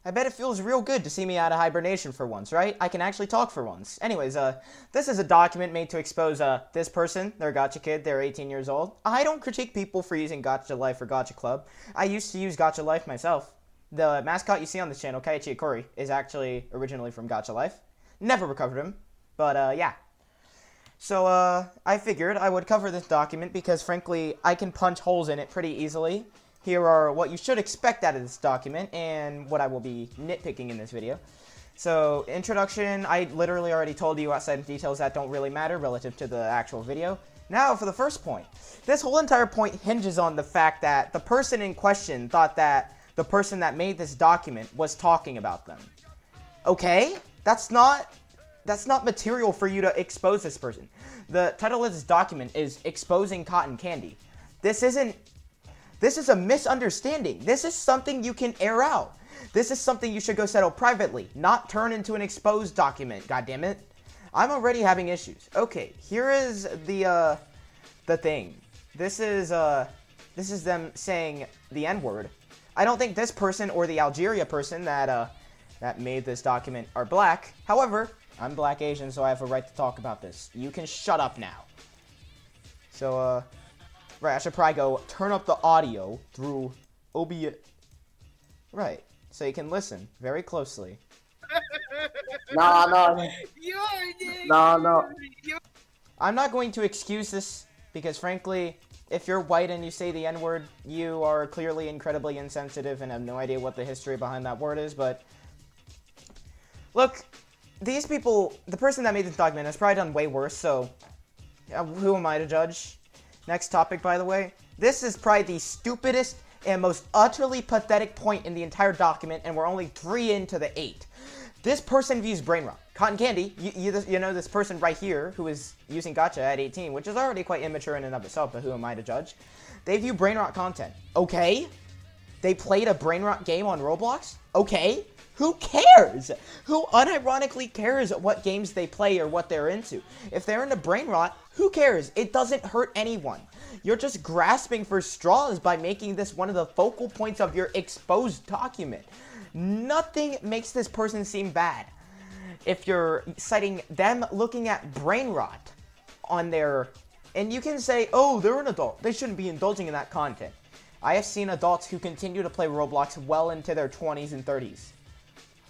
I bet it feels real good to see me out of hibernation for once, right? I can actually talk for once. Anyways, this is a document made to expose, this person. They're a gotcha kid. They're 18 years old. I don't critique people for using Gotcha Life or Gotcha Club. I used to use Gotcha Life myself. The mascot you see on this channel, Kaiichi Ikori, is actually originally from Gotcha Life. Never recovered him, but, yeah. So, I figured I would cover this document because, frankly, I can punch holes in it pretty easily. Here are what you should expect out of this document and what I will be nitpicking in this video. So, introduction, I literally already told you outside of details that don't really matter relative to the actual video. Now, for the first point. This whole entire point hinges on the fact that the person in question thought that the person that made this document was talking about them. Okay? That's not material for you to expose this person. The title of this document is Exposing Cotton Candy. This is a misunderstanding. This is something you can air out. This is something you should go settle privately, not turn into an exposed document, goddammit. I'm already having issues. Okay, here is the thing. This is them saying the N-word. I don't think this person or the Algeria person that made this document are black. However, I'm black Asian, so I have a right to talk about this. You can shut up now. So, right, I should probably go turn up the audio through OBS. Right, so you can listen very closely. No. I'm not going to excuse this because, frankly, if you're white and you say the N-word, you are clearly incredibly insensitive and have no idea what the history behind that word is, but look, these people, the person that made this document has probably done way worse, so who am I to judge? Next topic, by the way. This is probably the stupidest and most utterly pathetic point in the entire document, and we're only 3 into the 8. This person views brain rot. Cotton candy, you know this person right here who is using gotcha at 18, which is already quite immature in and of itself, but who am I to judge? They view brain rot content. Okay? They played a brain rot game on Roblox? Okay? Who cares? Who unironically cares what games they play or what they're into? If they're into brain rot, who cares? It doesn't hurt anyone. You're just grasping for straws by making this one of the focal points of your exposed document. Nothing makes this person seem bad. If you're citing them looking at brain rot on their... And you can say, oh, they're an adult. They shouldn't be indulging in that content. I have seen adults who continue to play Roblox well into their 20s and 30s.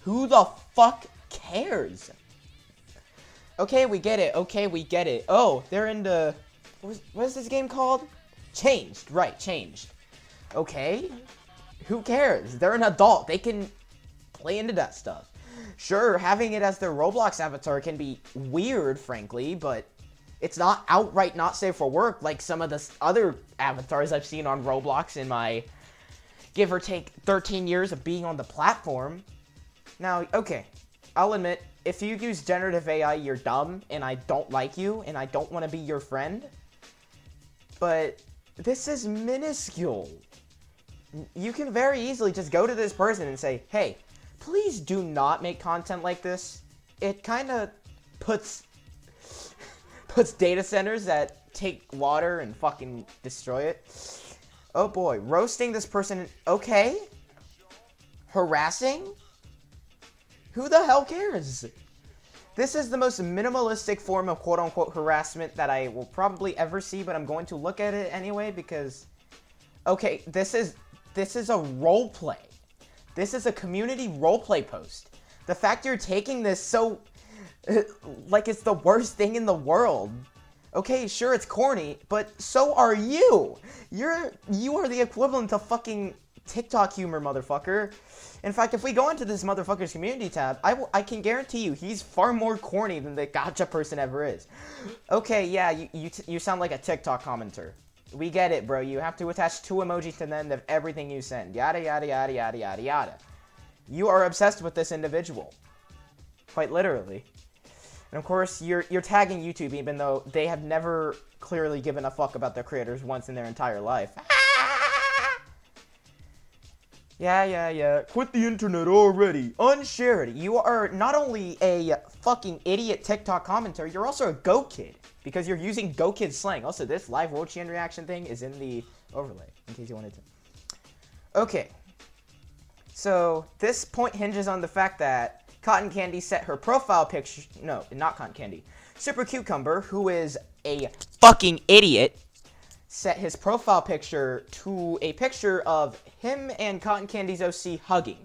Who the fuck cares? Okay, we get it. Okay, we get it. Oh, they're into... What is this game called? Changed. Right, Changed. Okay. Who cares? They're an adult. They can play into that stuff. Sure, having it as their Roblox avatar can be weird, frankly, but it's not outright not safe for work like some of the other avatars I've seen on Roblox in my, give or take, 13 years of being on the platform. Now, okay, I'll admit, if you use generative AI, you're dumb, and I don't like you, and I don't want to be your friend. But this is minuscule. You can very easily just go to this person and say, hey, please do not make content like this. It kind of puts data centers that take water and fucking destroy it. Oh boy, roasting this person. Okay. Harassing? Who the hell cares? This is the most minimalistic form of quote-unquote harassment that I will probably ever see, but I'm going to look at it anyway because... Okay, this is a roleplay. This is a community roleplay post. The fact you're taking this so... like it's the worst thing in the world. Okay, sure, it's corny, but so are you! You are the equivalent of fucking TikTok humor, motherfucker. In fact, if we go into this motherfucker's community tab, I can guarantee you he's far more corny than the gotcha person ever is. Okay, yeah, you sound like a TikTok commenter. We get it, bro. You have to attach 2 emojis to the end of everything you send. Yada, yada, yada, yada, yada, yada. You are obsessed with this individual. Quite literally. And of course, you're tagging YouTube even though they have never clearly given a fuck about their creators once in their entire life. Yeah. Quit the internet already. Unshare it. You are not only a fucking idiot TikTok commenter, you're also a Go Kid. Because you're using Go Kid slang. Also, this live World Chain reaction thing is in the overlay, in case you wanted to. Okay. So this point hinges on the fact that Cotton Candy set her profile picture, no, not Cotton Candy, Super Cucumber, who is a fucking idiot, set his profile picture to a picture of him and Cotton Candy's OC hugging.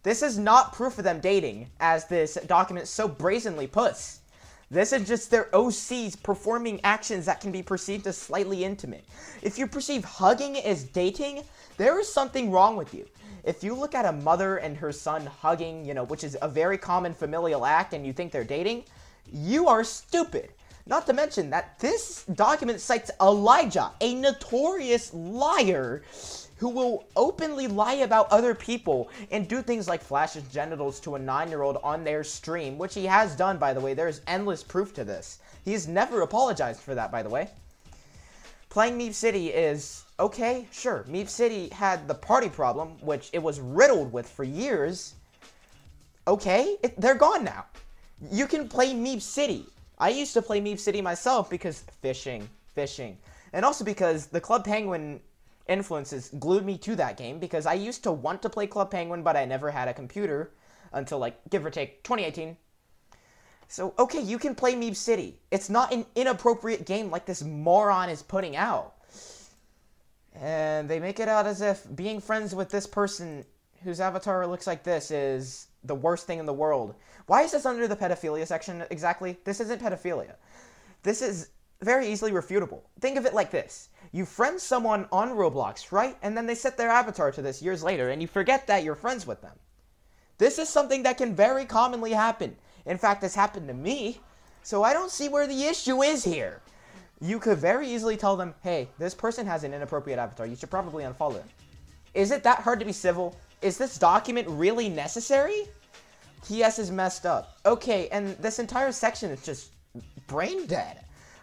This is not proof of them dating, as this document so brazenly puts. This is just their OCs performing actions that can be perceived as slightly intimate. If you perceive hugging as dating, there is something wrong with you. If you look at a mother and her son hugging, which is a very common familial act, and you think they're dating, you are stupid. Not to mention that this document cites Elijah, a notorious liar who will openly lie about other people and do things like flash his genitals to a 9-year-old on their stream, which he has done, by the way. There's endless proof to this. He's never apologized for that, by the way. Playing Meep City is okay, sure. Meep City had the party problem, which it was riddled with for years. Okay, they're gone now. You can play Meep City. I used to play Meep City myself because fishing, and also because the Club Penguin influences glued me to that game, because I used to want to play Club Penguin, but I never had a computer until, like, give or take, 2018. So, okay, you can play Meep City. It's not an inappropriate game like this moron is putting out. And they make it out as if being friends with this person whose avatar looks like this is the worst thing in the world. Why is this under the pedophilia section exactly? This isn't pedophilia. This is very easily refutable. Think of it like this. You friend someone on Roblox, right? And then they set their avatar to this years later, and you forget that you're friends with them. This is something that can very commonly happen. In fact, this happened to me, so I don't see where the issue is here. You could very easily tell them, hey, this person has an inappropriate avatar. You should probably unfollow them. Is it that hard to be civil? Is this document really necessary? TS is messed up. Okay, and this entire section is just brain dead.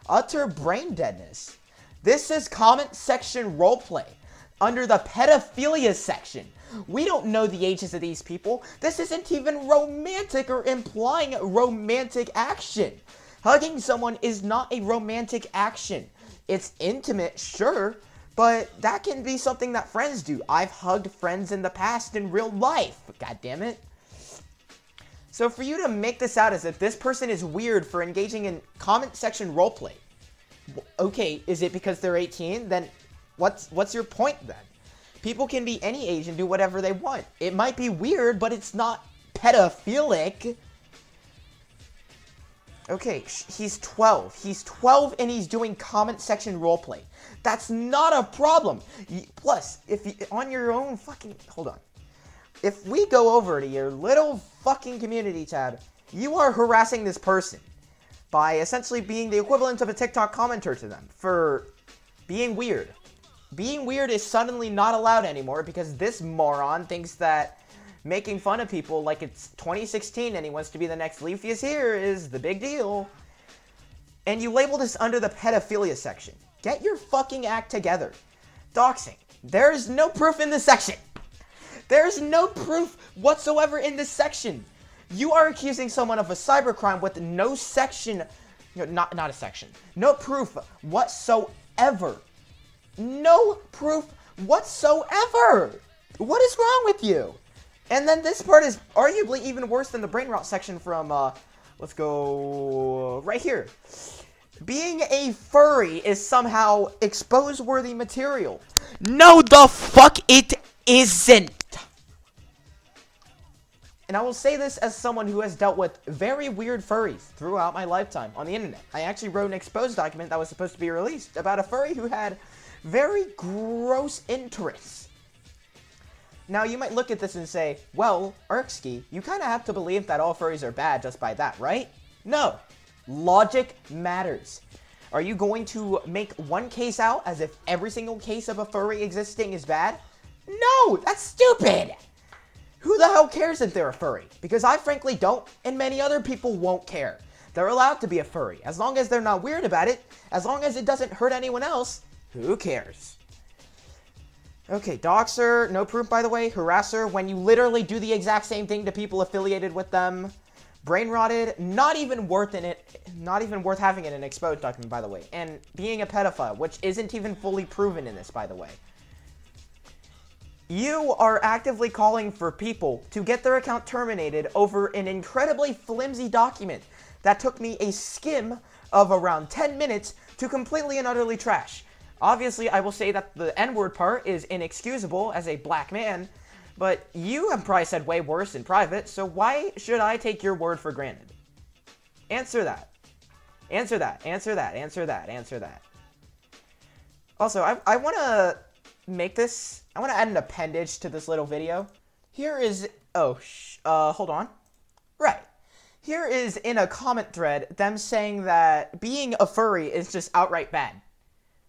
Utter brain deadness. This is comment section roleplay under the pedophilia section. We don't know the ages of these people. This isn't even romantic or implying romantic action. Hugging someone is not a romantic action. It's intimate, sure, but that can be something that friends do. I've hugged friends in the past in real life. God damn it. So for you to make this out as if this person is weird for engaging in comment section roleplay, okay, is it because they're 18? Then what's your point then? People can be any age and do whatever they want. It might be weird, but it's not pedophilic. Okay, he's 12. He's 12 and he's doing comment section roleplay. That's not a problem. Plus, if you, on your own fucking... Hold on. If we go over to your little fucking community tab, you are harassing this person by essentially being the equivalent of a TikTok commenter to them for being weird. Being weird is suddenly not allowed anymore because this moron thinks that making fun of people like it's 2016 and he wants to be the next Leafy here is the big deal. And you label this under the pedophilia section. Get your fucking act together. Doxing. There is no proof in this section. There is no proof whatsoever in this section. You are accusing someone of a cybercrime with no section, not a section, no proof whatsoever. No proof whatsoever. What is wrong with you? And then this part is arguably even worse than the brain rot section from, let's go right here. Being a furry is somehow expose-worthy material. No, the fuck it isn't. And I will say this as someone who has dealt with very weird furries throughout my lifetime on the internet. I actually wrote an exposed document that was supposed to be released about a furry who had very gross interests. Now, you might look at this and say, well, Arcski, you kind of have to believe that all furries are bad just by that, right? No. Logic matters. Are you going to make one case out as if every single case of a furry existing is bad? No, that's stupid. Who the hell cares if they're a furry? Because I frankly don't, and many other people won't care. They're allowed to be a furry. As long as they're not weird about it, as long as it doesn't hurt anyone else, who cares? Okay, doxer, no proof by the way. Harasser, when you literally do the exact same thing to people affiliated with them. Brain rotted, not even worth having in an exposed document, by the way. And being a pedophile, which isn't even fully proven in this, by the way. You are actively calling for people to get their account terminated over an incredibly flimsy document that took me a skim of around 10 minutes to completely and utterly trash. Obviously, I will say that the N-word part is inexcusable as a black man, but you have probably said way worse in private, so why should I take your word for granted? Answer that. Answer that. Answer that. Answer that. Answer that. Also, I want to make this... I want to add an appendage to this little video. Here is... hold on. Right. Here is, in a comment thread, them saying that being a furry is just outright bad.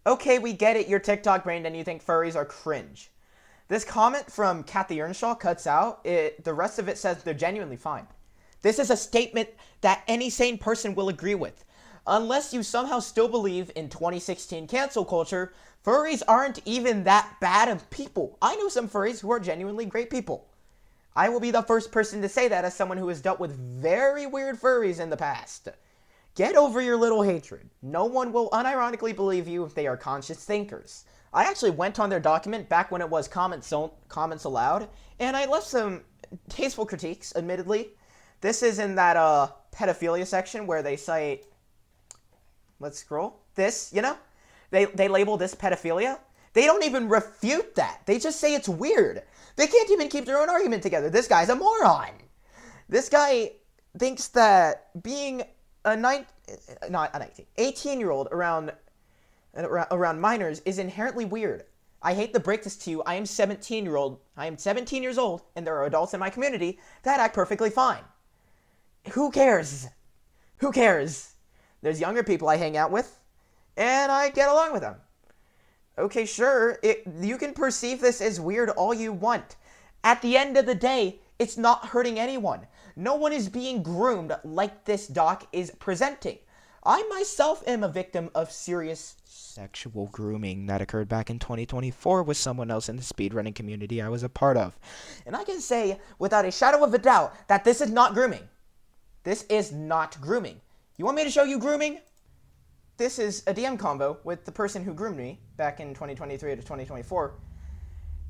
Okay, we get it, you're TikTok brained and you think furries are cringe. This comment from Kathy Earnshaw cuts out. The rest of it says they're genuinely fine. This is a statement that any sane person will agree with. Unless you somehow still believe in 2016 cancel culture, furries aren't even that bad of people. I know some furries who are genuinely great people. I will be the first person to say that as someone who has dealt with very weird furries in the past. Get over your little hatred. No one will unironically believe you if they are conscious thinkers. I actually went on their document back when it was comments allowed, and I left some tasteful critiques, admittedly. This is in that pedophilia section where they cite... Let's scroll. This, you know? They label this pedophilia. They don't even refute that. They just say it's weird. They can't even keep their own argument together. This guy's a moron. This guy thinks that being a 18-year-old around minors is inherently weird. I hate to break this to you. I am 17 years old, and there are adults in my community that act perfectly fine. Who cares? Who cares? There's younger people I hang out with, and I get along with them. Okay, sure, you can perceive this as weird all you want. At the end of the day, it's not hurting anyone. No one is being groomed like this doc is presenting. I myself am a victim of serious sexual grooming that occurred back in 2024 with someone else in the speedrunning community I was a part of. And I can say without a shadow of a doubt that this is not grooming. This is not grooming. You want me to show you grooming? This is a DM combo with the person who groomed me back in 2023 to 2024.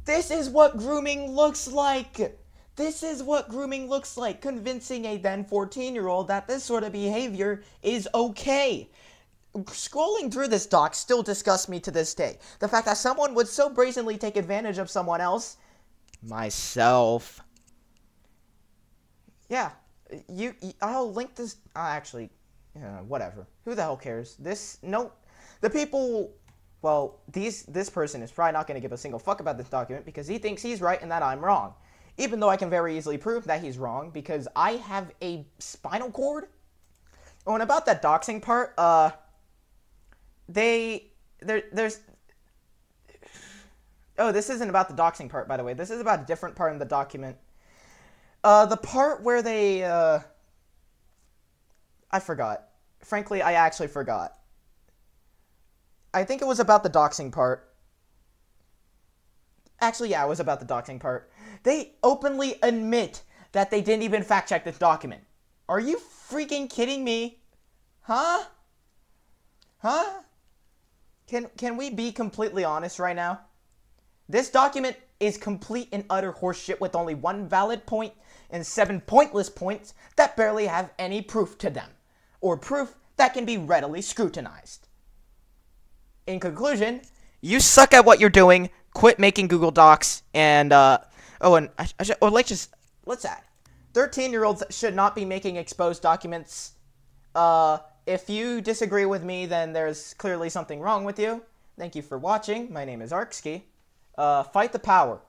This is what grooming looks like. This is what grooming looks like, convincing a then 14-year-old that this sort of behavior is okay. Scrolling through this doc still disgusts me to this day. The fact that someone would so brazenly take advantage of someone else. Myself. Yeah, I'll link this, actually... whatever. Who the hell cares? This person is probably not going to give a single fuck about this document because he thinks he's right and that I'm wrong. Even though I can very easily prove that he's wrong because I have a spinal cord. Oh, and about that doxing part, this isn't about the doxing part, by the way. This is about a different part in the document. The part where they, I forgot. Frankly, I actually forgot. I think it was about the doxing part. Actually, yeah, it was about the doxing part. They openly admit that they didn't even fact-check this document. Are you freaking kidding me? Huh? Huh? Can we be completely honest right now? This document is complete and utter horseshit with only one valid point and 7 pointless points that barely have any proof to them. Or proof that can be readily scrutinized. In conclusion, you suck at what you're doing, quit making Google Docs, and, let's add. 13-year-olds should not be making exposed documents. If you disagree with me, then there's clearly something wrong with you. Thank you for watching. My name is Arcski. Fight the power.